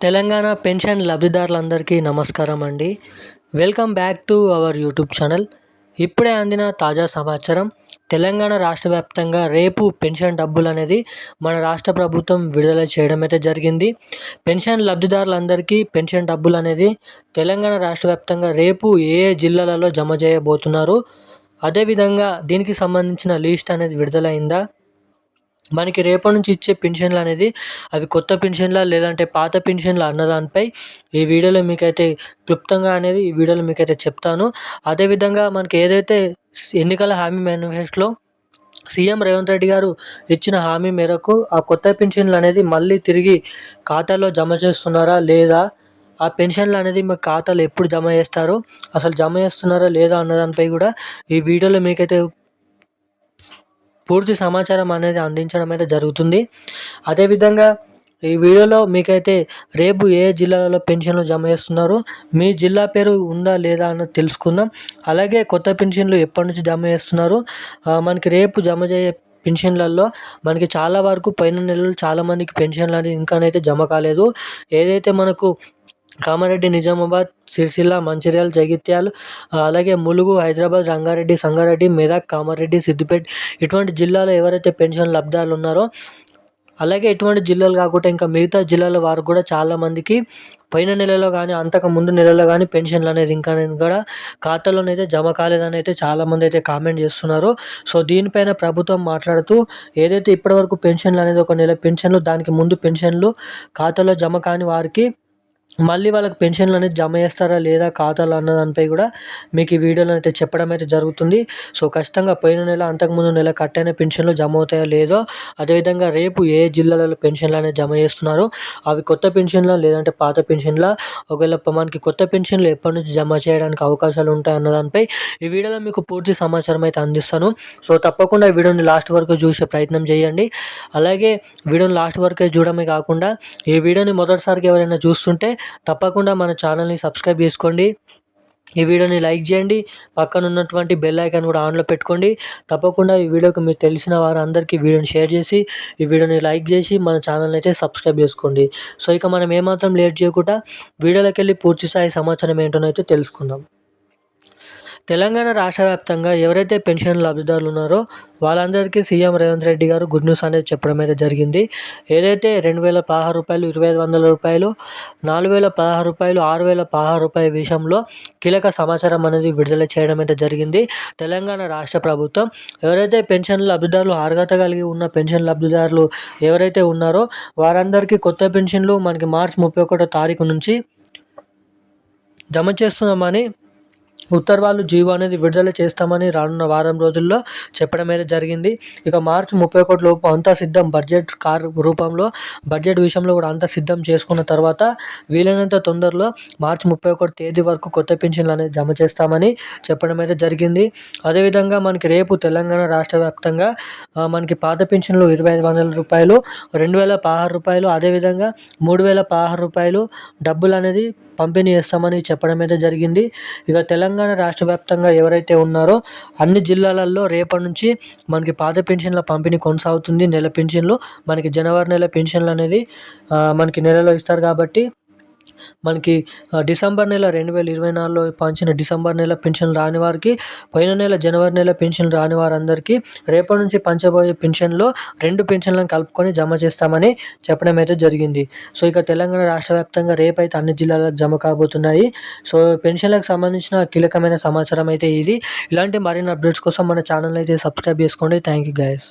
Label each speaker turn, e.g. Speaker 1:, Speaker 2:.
Speaker 1: Telangana pension లబ్ధిదారులందరికీ నమస్కారం అండి. Welcome back to our YouTube channel. ఇప్పుడే అందిన తాజా సమాచారం, తెలంగాణ రాష్ట్ర వ్యాప్తంగా రేపు పెన్షన్ డబ్బులు అనేది మన రాష్ట్ర ప్రభుత్వం విడుదల చేయడం అయితే జరిగింది. పెన్షన్ లబ్ధిదారులందరికీ పెన్షన్ డబ్బులు అనేది తెలంగాణ రాష్ట్ర వ్యాప్తంగా రేపు ఏ జిల్లాలలో జమ చేయబోతున్నారు, అదేవిధంగా దీనికి సంబంధించిన లిస్ట్ అనేది విడుదలైందా, మనకి రేపటి నుంచి ఇచ్చే పెన్షన్లు అనేది అవి కొత్త పెన్షన్లా లేదంటే పాత పెన్షన్లు అన్నదానిపై ఈ వీడియోలో మీకైతే క్లుప్తంగా అనేది ఈ వీడియోలో మీకైతే చెప్తాను. అదేవిధంగా మనకి ఏదైతే ఎన్నికల హామీ మేనిఫెస్టోలో సీఎం రేవంత్ రెడ్డి గారు ఇచ్చిన హామీ మేరకు ఆ కొత్త పెన్షన్లు అనేది మళ్ళీ తిరిగి ఖాతాలో జమ చేస్తున్నారా లేదా, ఆ పెన్షన్లు అనేది మా ఖాతాలో ఎప్పుడు జమ చేస్తారు, అసలు జమ చేస్తున్నారా లేదా అన్నదానిపై కూడా ఈ వీడియోలో మీకైతే పూర్తి సమాచారం అనేది అందించడం అయితే జరుగుతుంది. అదేవిధంగా ఈ వీడియోలో మీకైతే రేపు ఏ జిల్లాలలో పెన్షన్లు జమ చేస్తున్నారు, మీ జిల్లా పేరు ఉందా లేదా అన్నది తెలుసుకుందాం. అలాగే కొత్త పెన్షన్లు ఎప్పటి నుంచి జమ చేస్తున్నారు, మనకి రేపు జమ చేయే పెన్షన్లలో మనకి చాలా వరకు పోయిన నెలలు చాలామందికి పెన్షన్లు అనేది ఇంకానైతే జమ కాలేదు. ఏదైతే మనకు కామారెడ్డి, నిజామాబాద్, సిరిసిల్ల, మంచిర్యాల, జగిత్యాల, అలాగే ములుగు, హైదరాబాద్, రంగారెడ్డి, సంగారెడ్డి, మెదక్, కామారెడ్డి, సిద్దిపేట ఇటువంటి జిల్లాలో ఎవరైతే పెన్షన్ లబ్ధిదారులు ఉన్నారో, అలాగే ఇటువంటి జిల్లాలు కాకుండా ఇంకా మిగతా జిల్లాల వారు కూడా చాలామందికి పోయిన నెలలో కానీ అంతకు ముందు నెలలో కానీ పెన్షన్లు అనేది ఇంకా కూడా ఖాతాలోనైతే జమ కాలేదని అయితే చాలామంది అయితే కామెంట్ చేస్తున్నారు. సో దీనిపైన ప్రభుత్వం మాట్లాడుతూ ఏదైతే ఇప్పటివరకు పెన్షన్లు అనేది ఒక నెల పెన్షన్లు, దానికి ముందు పెన్షన్లు ఖాతాలో జమ కాని వారికి మళ్ళీ వాళ్ళకి పెన్షన్లు అనేది జమ చేస్తారా లేదా ఖాతాలో అన్న దానిపై కూడా మీకు ఈ వీడియోలో అయితే చెప్పడం అయితే జరుగుతుంది. సో ఖచ్చితంగా పోయిన నెల అంతకుముందు నెల కట్టైన పెన్షన్లు జమ అవుతాయో లేదో, అదేవిధంగా రేపు ఏ జిల్లాలలో పెన్షన్లు అనేది జమ చేస్తున్నారు, అవి కొత్త పెన్షన్లా లేదంటే పాత పెన్షన్లా, ఒకవేళ మనకి కొత్త పెన్షన్లు ఎప్పటి నుంచి జమ చేయడానికి అవకాశాలు ఉంటాయి అన్న దానిపై ఈ వీడియోలో మీకు పూర్తి సమాచారం అయితే అందిస్తాను. సో తప్పకుండా ఈ వీడియోని లాస్ట్ వరకు చూసే ప్రయత్నం చేయండి. అలాగే వీడియోని లాస్ట్ వరకే చూడడమే కాకుండా ఈ వీడియోని మొదటిసారిగా ఎవరైనా చూస్తుంటే తప్పకుండా మన ఛానల్ని సబ్స్క్రైబ్ చేసుకోండి, ఈ వీడియోని లైక్ చేయండి, పక్కన ఉన్నటువంటి బెల్ ఐకాన్ కూడా ఆన్లో పెట్టుకోండి. తప్పకుండా ఈ వీడియోకి మీకు తెలిసిన వారందరికీ వీడియోని షేర్ చేసి ఈ వీడియోని లైక్ చేసి మన ఛానల్ని అయితే సబ్స్క్రైబ్ చేసుకోండి. సో ఇక మనం ఏమాత్రం లేట్ చేయకుండా వీడియోలోకి వెళ్ళి పూర్తి స్థాయి సమాచారం ఏంటో అయితే తెలుసుకుందాం. తెలంగాణ రాష్ట్ర వ్యాప్తంగా ఎవరైతే పెన్షన్ లబ్ధిదారులు ఉన్నారో వాళ్ళందరికీ సీఎం రేవంత్ రెడ్డి గారు గుడ్ న్యూస్ అనేది చెప్పడం అయితే జరిగింది. ఏదైతే 2016 రూపాయలు, 2500 రూపాయలు, 4016 రూపాయలు, 6016 రూపాయల విషయంలో కీలక సమాచారం అనేది విడుదల చేయడం అయితే జరిగింది. తెలంగాణ రాష్ట్ర ప్రభుత్వం ఎవరైతే పెన్షన్ లబ్ధిదారులు అర్హత కలిగి ఉన్న పెన్షన్ లబ్ధిదారులు ఎవరైతే ఉన్నారో వారందరికీ కొత్త పెన్షన్లు మనకి మార్చి 31 తారీఖు నుంచి జమ చేస్తున్నామని ఉత్తర్వులు, జీవో అనేది విడుదల చేస్తామని రానున్న వారం రోజుల్లో చెప్పడం అయితే జరిగింది. ఇక మార్చి 31 లోపు అంతా సిద్ధం, రూపంలో బడ్జెట్ విషయంలో కూడా అంతా సిద్ధం చేసుకున్న తర్వాత వీలైనంత తొందరలో మార్చి 31 తేదీ వరకు కొత్త పెన్షన్లు అనేది జమ చేస్తామని చెప్పడం అయితే జరిగింది. అదేవిధంగా మనకి రేపు తెలంగాణ రాష్ట్ర వ్యాప్తంగా మనకి పాత పెన్షన్లు 2500 రూపాయలు, 2016 రూపాయలు, అదేవిధంగా 3016 రూపాయలు డబ్బులు అనేది పంపిణీ చేస్తామని చెప్పడం అయితే జరిగింది. ఇక తెలంగాణ రాష్ట్ర వ్యాప్తంగా ఎవరైతే ఉన్నారో అన్ని జిల్లాలలో రేపటి నుంచి మనకి పాత పెన్షన్ల పంపిణీ కొనసాగుతుంది. నెల పెన్షన్లు మనకి జనవరి నెల పెన్షన్లు అనేది మనకి నెలలో ఇస్తారు కాబట్టి మనకి డిసెంబర్ నెల 2024లో పంచిన డిసెంబర్ నెల పెన్షన్ రాని వారికి, పోయిన నెల జనవరి నెల పెన్షన్ రాని వారందరికీ రేపటి నుంచి పంచబోయే పెన్షన్లో 2 పెన్షన్లను కలుపుకొని జమ చేస్తామని చెప్పడం అయితే జరిగింది. సో ఇక తెలంగాణ రాష్ట్ర వ్యాప్తంగా రేపైతే అన్ని జిల్లాలకు జమ కాబోతున్నాయి. సో పెన్షన్లకు సంబంధించిన కీలకమైన సమాచారం అయితే ఇది. ఇలాంటి మరిన్ని అప్డేట్స్ కోసం మన ఛానల్ అయితే సబ్స్క్రైబ్ చేసుకోండి. Thank you guys.